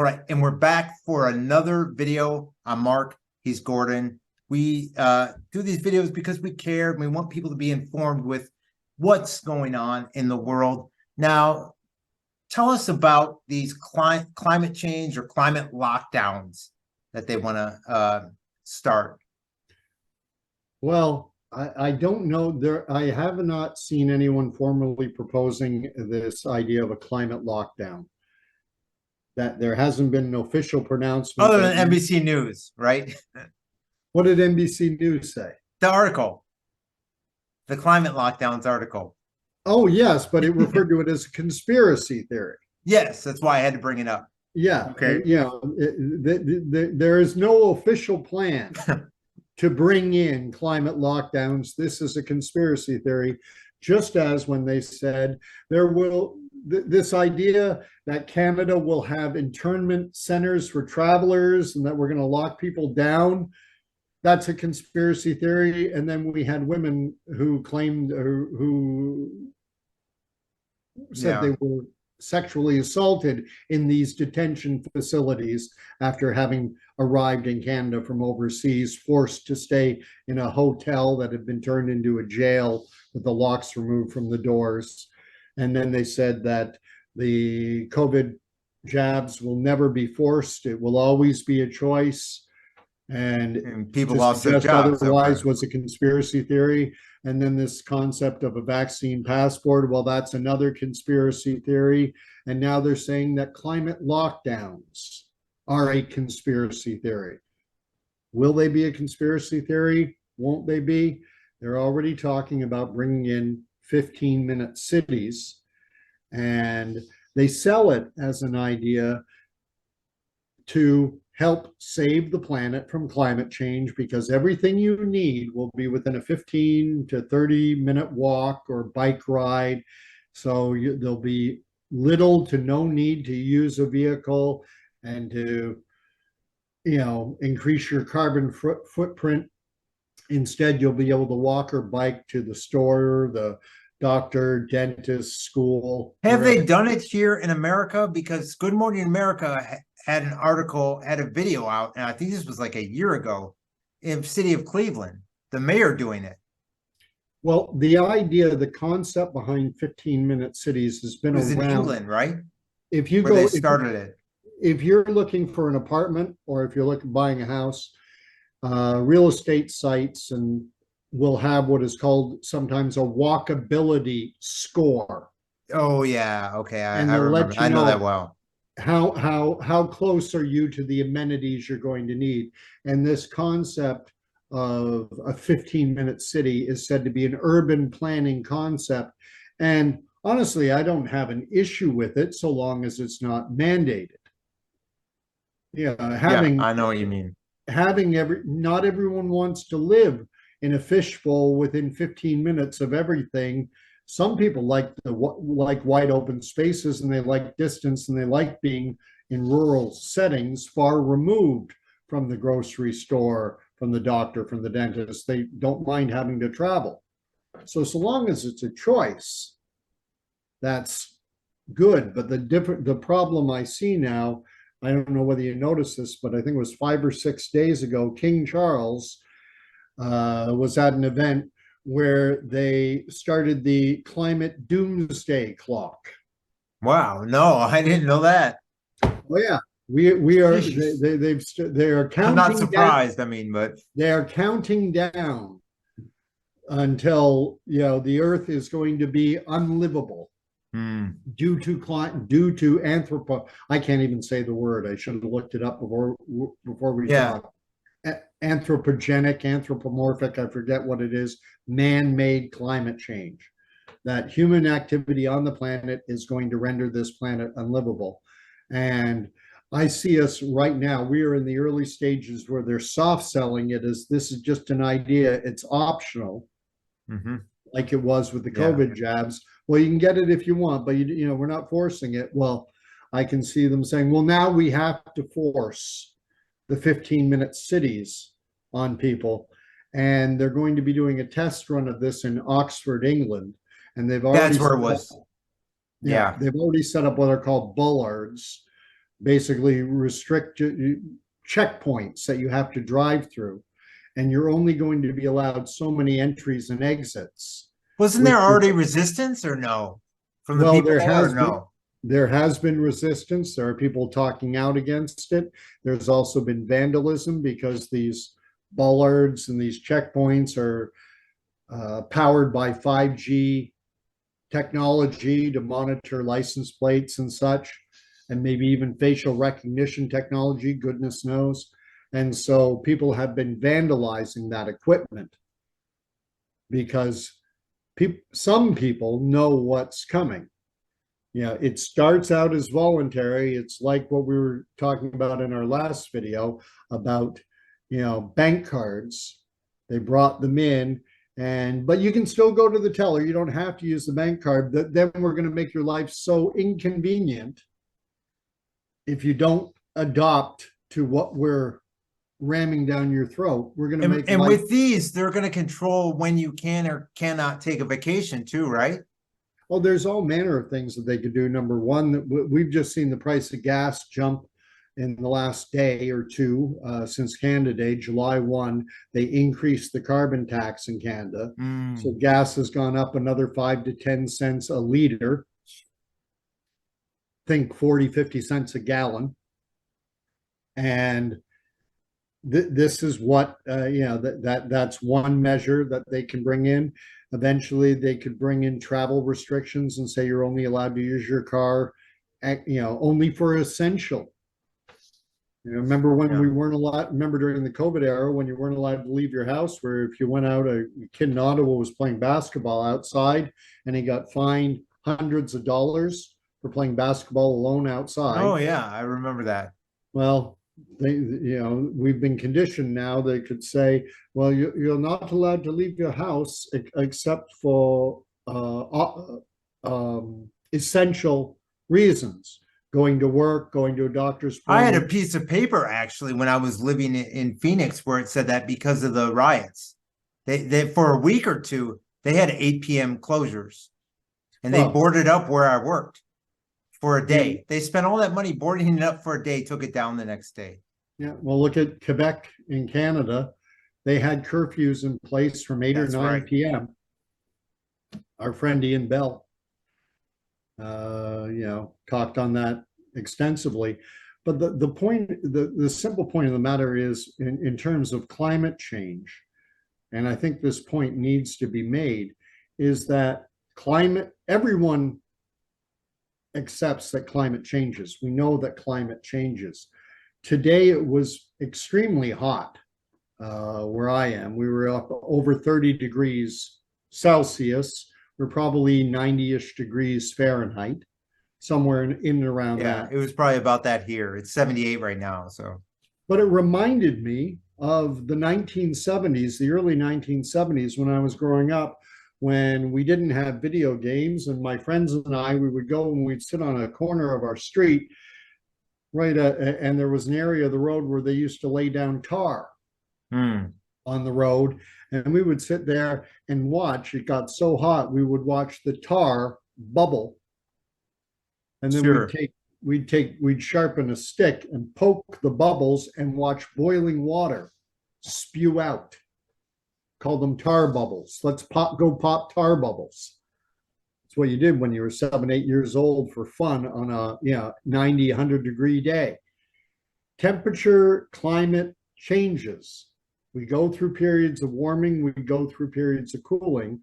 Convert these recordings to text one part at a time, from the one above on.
All right, and we're back for another video. I'm Mark. He's Gordon. We do these videos because we care and we want people to be informed with what's going on in the world. Now, tell us about these climate change or climate lockdowns that they want to start. Well, I don't know. I have not seen anyone formally proposing this idea of a climate lockdown. That there hasn't been an official pronouncement. Other than NBC News, right? What did NBC News say? The article. The climate lockdowns article. Oh, yes, but it referred to it as a conspiracy theory. Yes, that's why I had to bring it up. Yeah. Okay. There is no official plan to bring in climate lockdowns. This is a conspiracy theory, just as when they said this idea that Canada will have internment centers for travelers and that we're going to lock people down. That's a conspiracy theory. And then we had women who claimed who said they were sexually assaulted in these detention facilities after having arrived in Canada from overseas, forced to stay in a hotel that had been turned into a jail with the locks removed from the doors. And then they said that the COVID jabs will never be forced. It will always be a choice. And people lost their jobs. Otherwise was a conspiracy theory. And then this concept of a vaccine passport, well, that's another conspiracy theory. And now they're saying that climate lockdowns are a conspiracy theory. Will they be a conspiracy theory? Won't they be? They're already talking about bringing in 15-minute cities, and they sell it as an idea to help save the planet from climate change, because everything you need will be within a 15 to 30-minute walk or bike ride. So there'll be little to no need to use a vehicle and to, increase your carbon footprint. Instead, you'll be able to walk or bike to the store, the doctor, dentist, school. Have they done it here in America? Because Good Morning America had an article, had a video out, and I think this was like a year ago, in the city of Cleveland, the mayor doing it. Well, the idea, the concept behind 15-minute cities has been around. In England, right? If you Where they started it. If you're looking for an apartment or if you're buying a house, real estate sites and will have what is called sometimes a walkability score. Oh yeah, okay. I remember. I know that well. How close are you to the amenities you're going to need? And this concept of a 15-minute city is said to be an urban planning concept. And honestly, I don't have an issue with it so long as it's not mandated. Yeah, I know what you mean. Not everyone wants to live in a fishbowl within 15 minutes of everything. Some people like wide open spaces, and they like distance, and they like being in rural settings, far removed from the grocery store, from the doctor, from the dentist. They don't mind having to travel. So long as it's a choice, that's good. But the problem I see now, I don't know whether you noticed this, but I think it was 5 or 6 days ago, King Charles was at an event where they started the climate doomsday clock. Wow, no, I didn't know that. Oh yeah, we are. They are counting. I'm not surprised. Down, but they are counting down until the Earth is going to be unlivable. Due to I can't even say the word. I should have looked it up before we talked. Anthropogenic, anthropomorphic, I forget what it is, man-made climate change. That human activity on the planet is going to render this planet unlivable. And I see us right now, we are in the early stages where they're soft selling it as this is just an idea, it's optional. Like it was with the COVID jabs. Well, you can get it if you want, but we're not forcing it. Well, I can see them saying, well, now we have to force the 15-minute cities on people. And they're going to be doing a test run of this in Oxford, England. And they've already that's where it was. They've already set up what are called bullards basically restrict checkpoints that you have to drive through, and you're only going to be allowed so many entries and exits. Wasn't there already resistance or no? From the Well, people there or no? There has been resistance. There are people talking out against it. There's also been vandalism because these bollards and these checkpoints are powered by 5G technology to monitor license plates and such, and maybe even facial recognition technology, goodness knows. And so people have been vandalizing that equipment because some people know what's coming. Yeah, it starts out as voluntary. It's like what we were talking about in our last video about, bank cards. They brought them in, but you can still go to the teller. You don't have to use the bank card. Then we're going to make your life so inconvenient if you don't adopt to what we're ramming down your throat. We're going to make and with these, they're going to control when you can or cannot take a vacation too, right? Oh, there's all manner of things that they could do. Number one, we've just seen the price of gas jump in the last day or two since Canada Day, July 1. They increased the carbon tax in Canada. So gas has gone up another 5 to 10 cents a liter. Think 40, 50 cents a gallon. And this is what, that's one measure that they can bring in. Eventually, they could bring in travel restrictions and say you're only allowed to use your car, only for essential. Remember when we weren't allowed, remember during the COVID era when you weren't allowed to leave your house, where if you went out, a kid in Ottawa was playing basketball outside and he got fined hundreds of dollars for playing basketball alone outside. Oh yeah, I remember that. Well, we've been conditioned now. They could say, well, you're not allowed to leave your house except for essential reasons. Going to work, going to a doctor's appointment. I had a piece of paper actually when I was living in Phoenix where it said that because of the riots, they for a week or two, they had 8 p.m. closures and they boarded up where I worked for a day. They spent all that money boarding it up for a day, took it down the next day. Yeah, well, look at Quebec in Canada. They had curfews in place from 8 or 9 p.m. Our friend Ian Bell, talked on that extensively. But the point, the simple point of the matter is in terms of climate change, and I think this point needs to be made, is that everyone accepts that climate changes. We know that climate changes. Today it was extremely hot where I am. We were up over 30 degrees Celsius. We're probably 90-ish degrees Fahrenheit, somewhere in and around that. Yeah, it was probably about that here. It's 78 right now. So, but it reminded me of the 1970s, the early 1970s, when I was growing up, when we didn't have video games, and my friends and I, we would go and we'd sit on a corner of our street, and there was an area of the road where they used to lay down tar on the road, and we would sit there and watch. It got so hot, we would watch the tar bubble, and then we'd sharpen a stick and poke the bubbles and watch boiling water spew out. Call them tar bubbles. Let's go pop tar bubbles. That's what you did when you were 7, 8 years old for fun on a 90, 100 degree day. Temperature, climate changes. We go through periods of warming, we go through periods of cooling.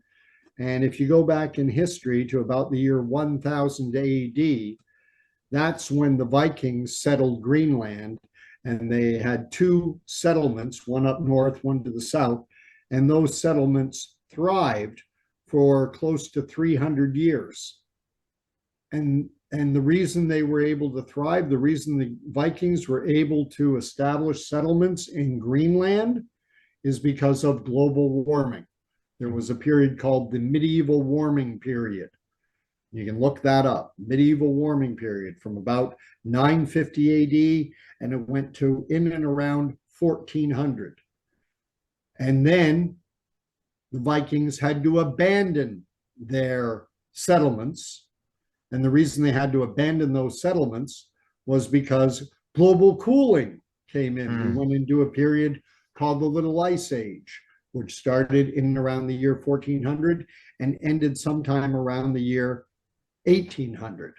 And if you go back in history to about the year 1000 AD, that's when the Vikings settled Greenland, and they had 2 settlements, one up north, one to the south, and those settlements thrived for close to 300 years. And the reason they were able to thrive, the reason the Vikings were able to establish settlements in Greenland, is because of global warming. There was a period called the medieval warming period. You can look that up, medieval warming period from about 950 AD, and it went to in and around 1400. And then the Vikings had to abandon their settlements. And the reason they had to abandon those settlements was because global cooling came in. We Hmm. went into a period called the Little Ice Age, which started in and around the year 1400 and ended sometime around the year 1800.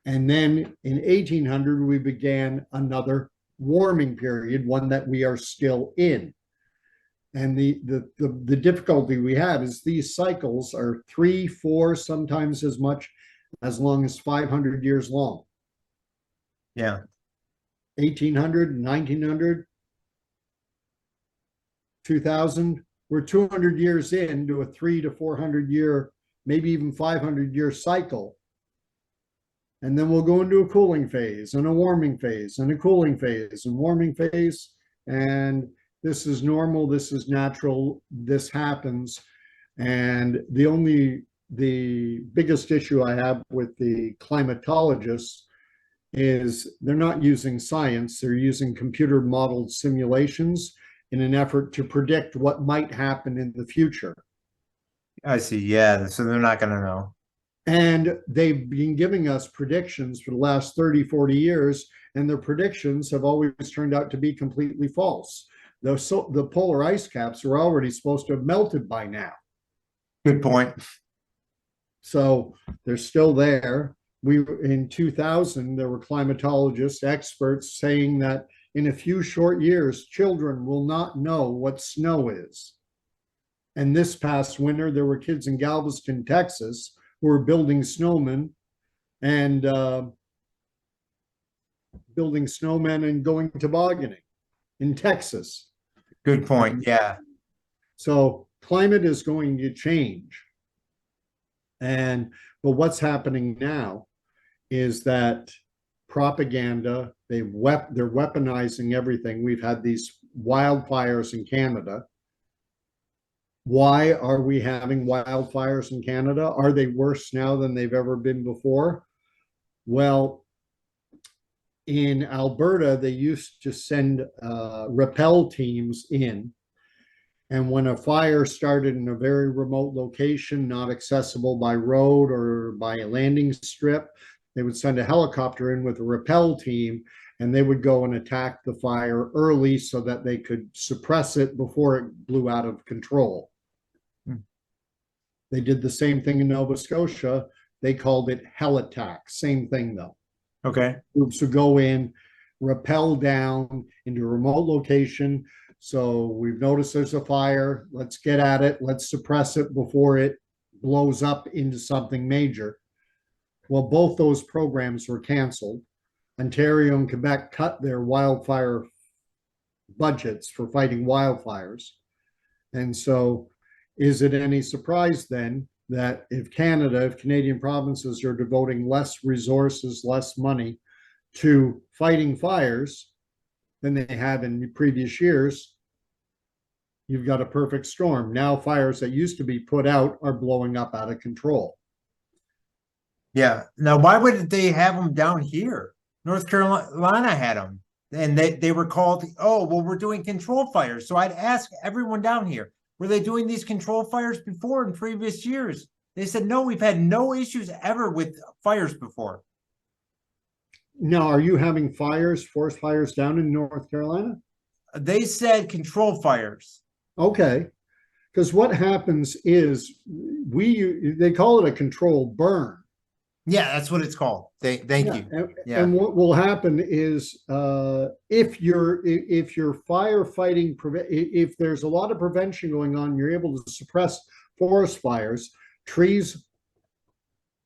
And then in 1800, we began another warming period, one that we are still in. And the difficulty we have is these cycles are 3, 4, sometimes as much as long as 500 years long. Yeah. 1800, 1900, 2000, we're 200 years into a 300 to 400 year, maybe even 500-year cycle. And then we'll go into a cooling phase and a warming phase and a cooling phase and warming phase. And this is normal. This is natural. This happens. And the biggest issue I have with the climatologists is they're not using science. They're using computer modeled simulations in an effort to predict what might happen in the future. I see. Yeah. So they're not going to know. And they've been giving us predictions for the last 30, 40 years, and their predictions have always turned out to be completely false. The polar ice caps are already supposed to have melted by now. Good point. So they're still there. In 2000, there were climatologists, experts saying that in a few short years, children will not know what snow is. And this past winter, there were kids in Galveston, Texas, who were building snowmen and going tobogganing in Texas. Good point. Yeah. So climate is going to change. But what's happening now is that propaganda, they're weaponizing everything. We've had these wildfires in Canada. Why are we having wildfires in Canada? Are they worse now than they've ever been before? Well, in Alberta, they used to send rappel teams in. And when a fire started in a very remote location, not accessible by road or by a landing strip, they would send a helicopter in with a rappel team, and they would go and attack the fire early so that they could suppress it before it blew out of control. They did the same thing in Nova Scotia. They called it hell attack. Same thing though. Okay. Groups would go in, rappel down into a remote location. So we've noticed there's a fire. Let's get at it. Let's suppress it before it blows up into something major. Well, both those programs were canceled. Ontario and Quebec cut their wildfire budgets for fighting wildfires. And so is it any surprise then that if Canadian provinces are devoting less resources, less money to fighting fires than they have in previous years, you've got a perfect storm. Now fires that used to be put out are blowing up out of control. Yeah. Now, why would they have them down here? North Carolina had them, and they were called, oh, well, we're doing control fires. So I'd ask everyone down here, were they doing these control fires before in previous years? They said, no, we've had no issues ever with fires before. Now, are you having forest fires down in North Carolina? They said control fires. Okay. Because what happens is they call it a controlled burn. Yeah, that's what it's called. Thank you. And what will happen is if you're firefighting, if there's a lot of prevention going on, you're able to suppress forest fires. Trees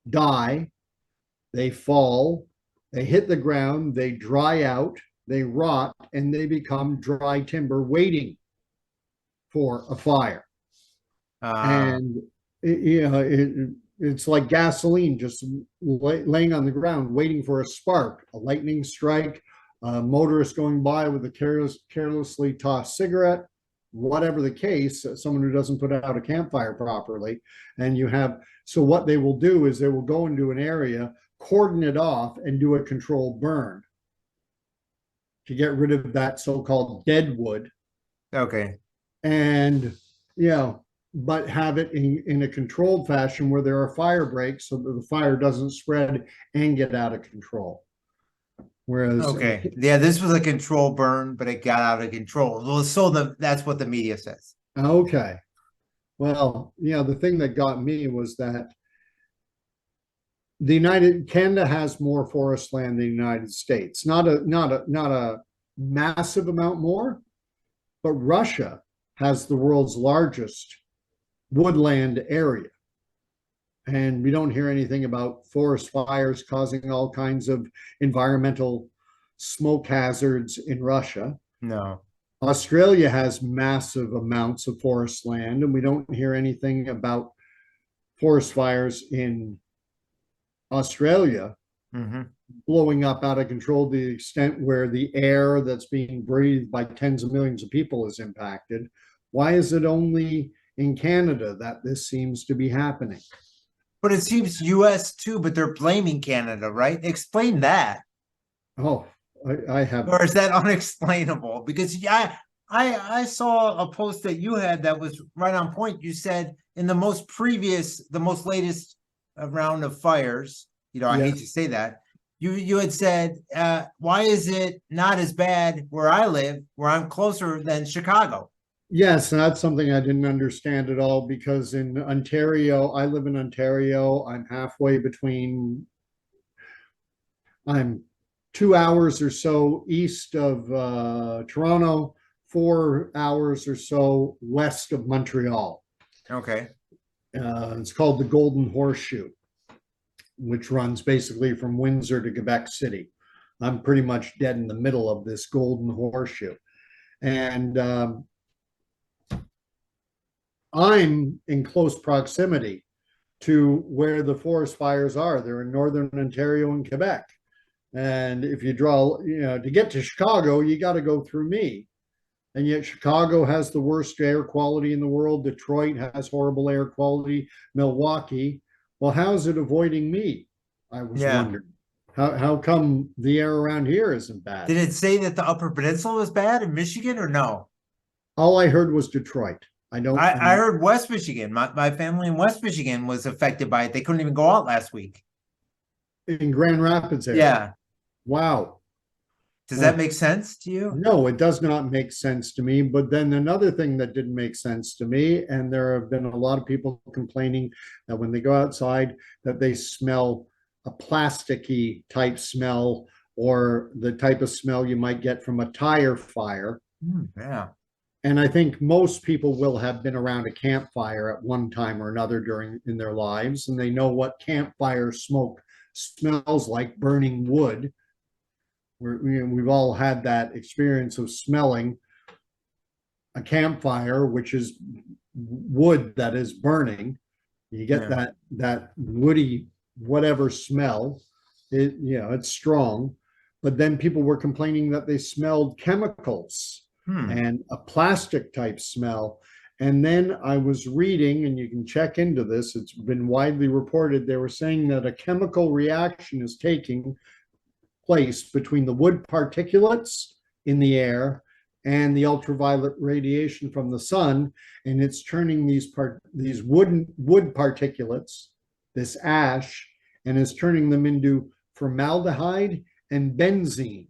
die, they fall, they hit the ground, they dry out, they rot, and they become dry timber waiting for a fire. And it's like gasoline just laying on the ground, waiting for a spark, a lightning strike, a motorist going by with a carelessly tossed cigarette, whatever the case, someone who doesn't put out a campfire properly. And so what they will do is they will go into an area, cordon it off, and do a controlled burn to get rid of that so-called dead wood. Okay. And, but have it in a controlled fashion where there are fire breaks so that the fire doesn't spread and get out of control. Whereas, Okay. Yeah, this was a control burn, but it got out of control. Well, that's what the media says. okay. Well, the thing that got me was that Canada has more forest land than the United States. Not a massive amount more, but Russia has the world's largest woodland area. And we don't hear anything about forest fires causing all kinds of environmental smoke hazards in Russia. No. Australia has massive amounts of forest land, and we don't hear anything about forest fires in Australia blowing up out of control to the extent where the air that's being breathed by tens of millions of people is impacted. Why is it only in Canada that this seems to be happening? But it seems US too, but they're blaming Canada, right? Explain that. Oh, I have. Or is that unexplainable? Because I saw a post that you had that was right on point. You said in the most latest round of fires, I hate to say that, you had said, why is it not as bad where I live, where I'm closer than Chicago? Yes, and that's something I didn't understand at all, because in Ontario, I live in Ontario. I'm 2 hours or so east of Toronto, 4 hours or so west of Montreal. Okay. It's called the Golden Horseshoe, which runs basically from Windsor to Quebec City. I'm pretty much dead in the middle of this Golden Horseshoe. And I'm in close proximity to where the forest fires are. They're in northern Ontario and Quebec. And if you draw, to get to Chicago, you got to go through me. And yet Chicago has the worst air quality in the world. Detroit has horrible air quality. Milwaukee. Well, how is it avoiding me? I was wondering. How come the air around here isn't bad? Did it say that the Upper Peninsula was bad in Michigan or no? All I heard was Detroit. I heard West Michigan. My family in West Michigan was affected by it. They couldn't even go out last week. In Grand Rapids area. Yeah. Wow. Does that make sense to you? No, it does not make sense to me. But then another thing that didn't make sense to me, and there have been a lot of people complaining that when they go outside that they smell a plasticky type smell, or the type of smell you might get from a tire fire. Yeah. And I think most people will have been around a campfire at one time or another in their lives, and they know what campfire smoke smells like, burning wood. We've all had that experience of smelling a campfire, which is wood that is burning. You get that woody whatever smell. It's strong. But then people were complaining that they smelled chemicals and a plastic type smell. And then I was reading, and you can check into this, it's been widely reported, they were saying that a chemical reaction is taking place between the wood particulates in the air and the ultraviolet radiation from the sun, and it's turning these wood particulates, this ash, and is turning them into formaldehyde and benzene.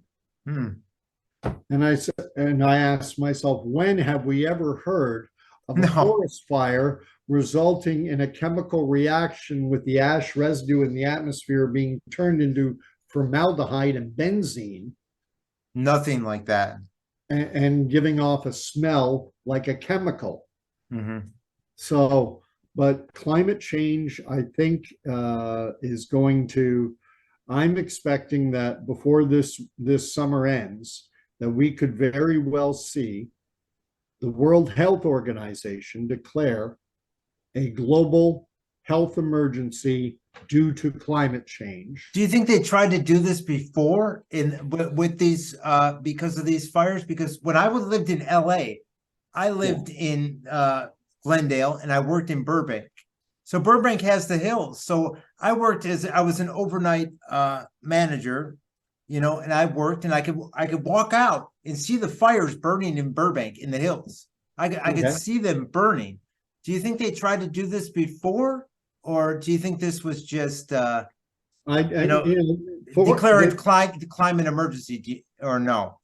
And I asked myself, when have we ever heard of a forest fire resulting in a chemical reaction with the ash residue in the atmosphere being turned into formaldehyde and benzene? Nothing like that. And giving off a smell like a chemical. So, but climate change, I think, is going to, I'm expecting that before this summer ends, that we could very well see the World Health Organization declare a global health emergency due to climate change. Do you think they tried to do this before with these because of these fires? Because when I lived in LA, I lived in Glendale and I worked in Burbank. So Burbank has the hills. So I was an overnight manager, and I worked, and I could walk out and see the fires burning in Burbank in the hills. I could see them burning. Do you think they tried to do this before? Or do you think this was just, declare a climate emergency or no?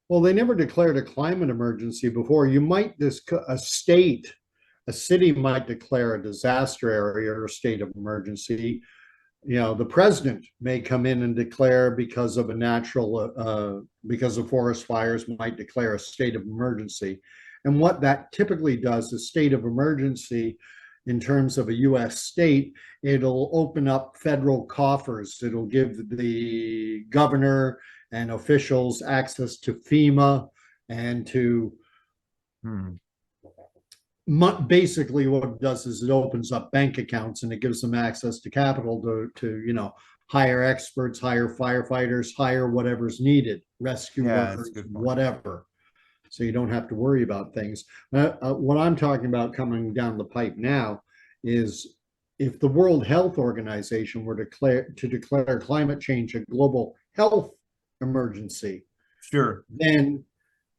Well, they never declared a climate emergency before. You might, a city might declare a disaster area or a state of emergency. The president may come in and declare because of because of forest fires, might declare a state of emergency. And what that typically does, a state of emergency, in terms of a US state, it'll open up federal coffers. It'll give the governor and officials access to FEMA and to basically what it does is it opens up bank accounts and it gives them access to capital to hire experts, hire firefighters, hire whatever's needed, rescue workers, whatever. So you don't have to worry about things. What I'm talking about coming down the pipe now is if the World Health Organization were to declare climate change a global health emergency, sure, then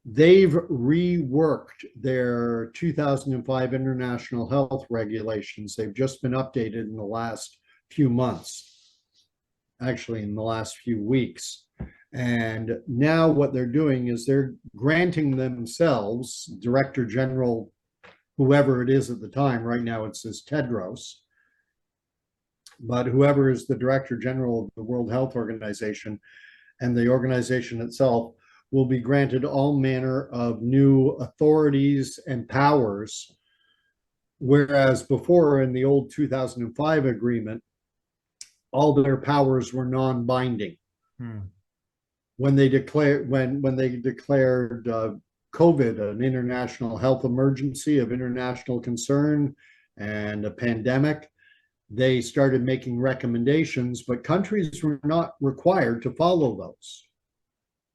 they've reworked their 2005 international health regulations. They've just been updated in the last few months, actually in the last few weeks. And now what they're doing is they're granting themselves, Director General, whoever it is at the time, right now it says Tedros, but whoever is the Director General of the World Health Organization and the organization itself will be granted all manner of new authorities and powers, whereas before in the old 2005 agreement, all their powers were non-binding. When they declared COVID an international health emergency of international concern and a pandemic, they started making recommendations, but countries were not required to follow those.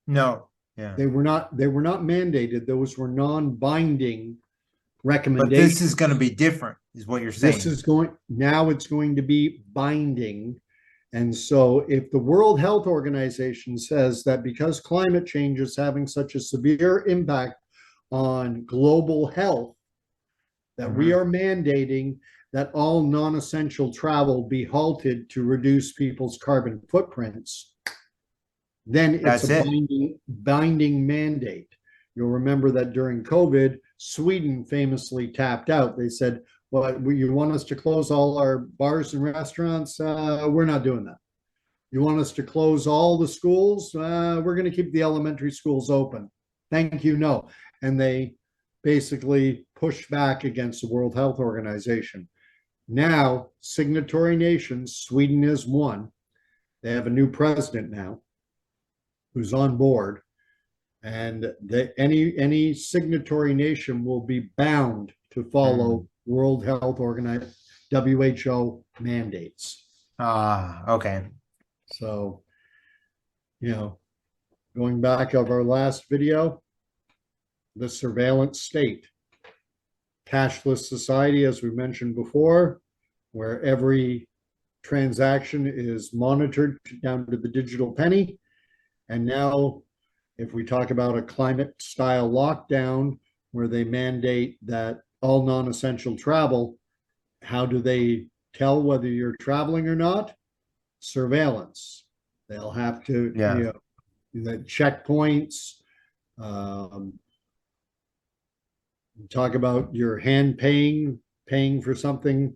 No, yeah, they were not mandated. Those were non-binding recommendations. But this is going to be different, is what you're saying. Now it's going to be binding. And so if the World Health Organization says that because climate change is having such a severe impact on global health, that we are mandating that all non-essential travel be halted to reduce people's carbon footprints, then it's binding mandate. You'll remember that during COVID, Sweden famously tapped out. They said, well, you want us to close all our bars and restaurants? We're not doing that. You want us to close all the schools? We're going to keep the elementary schools open. Thank you, no. And they basically pushed back against the World Health Organization. Now, signatory nations, Sweden is one. They have a new president now who's on board. And any signatory nation will be bound to follow World Health Organization, WHO mandates. Okay. So, going back of our last video, the surveillance state, cashless society, as we mentioned before, where every transaction is monitored down to the digital penny. And now, if we talk about a climate style lockdown where they mandate that all non-essential travel, how do they tell whether you're traveling or not? Surveillance. They'll have to, the checkpoints, talk about your hand paying for something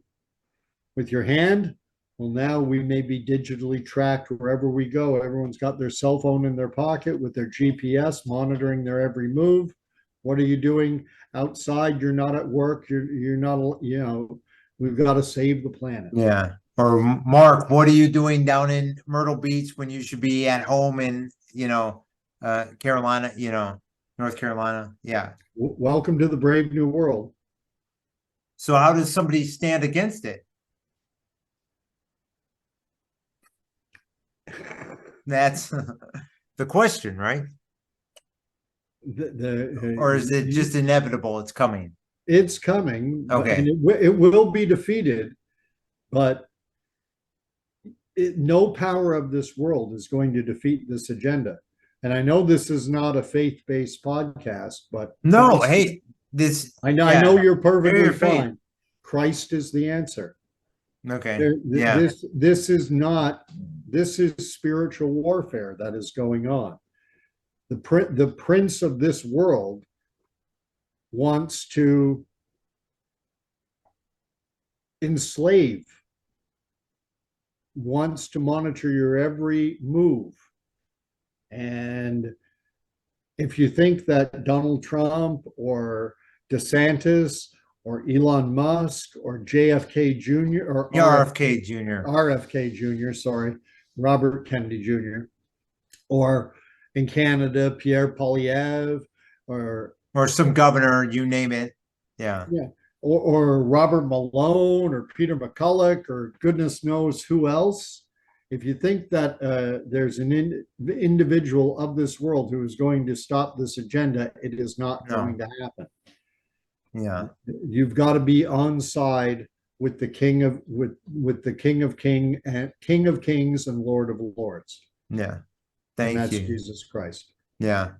with your hand. Well, now we may be digitally tracked wherever we go. Everyone's got their cell phone in their pocket with their GPS monitoring their every move. What are you doing outside? You're not at work. You're not, we've got to save the planet. Yeah. Or Mark, what are you doing down in Myrtle Beach when you should be at home in, Carolina, North Carolina? Yeah. Welcome to the brave new world. So how does somebody stand against it? That's the question, right? Or is it just inevitable? It's coming. It's coming. Okay. And it will be defeated, but no power of this world is going to defeat this agenda. And I know this is not a faith-based podcast, but no, Christ, this I know you're perfectly fine. Christ is the answer. Okay. This is not this is spiritual warfare that is going on. The prince of this world wants to enslave, wants to monitor your every move. And if you think that Donald Trump or DeSantis or Elon Musk or JFK Jr. or RFK Jr. RFK Jr., sorry, Robert Kennedy Jr., or in Canada, Pierre Poilievre, or some governor, you name it. Yeah. Or Robert Malone or Peter McCulloch or goodness knows who else. If you think that there's an individual of this world who is going to stop this agenda, it is not going to happen. Yeah. You've got to be on side with the King of with the King of Kings and Lord of Lords. Yeah. And Thank that's you. Jesus Christ. Yeah.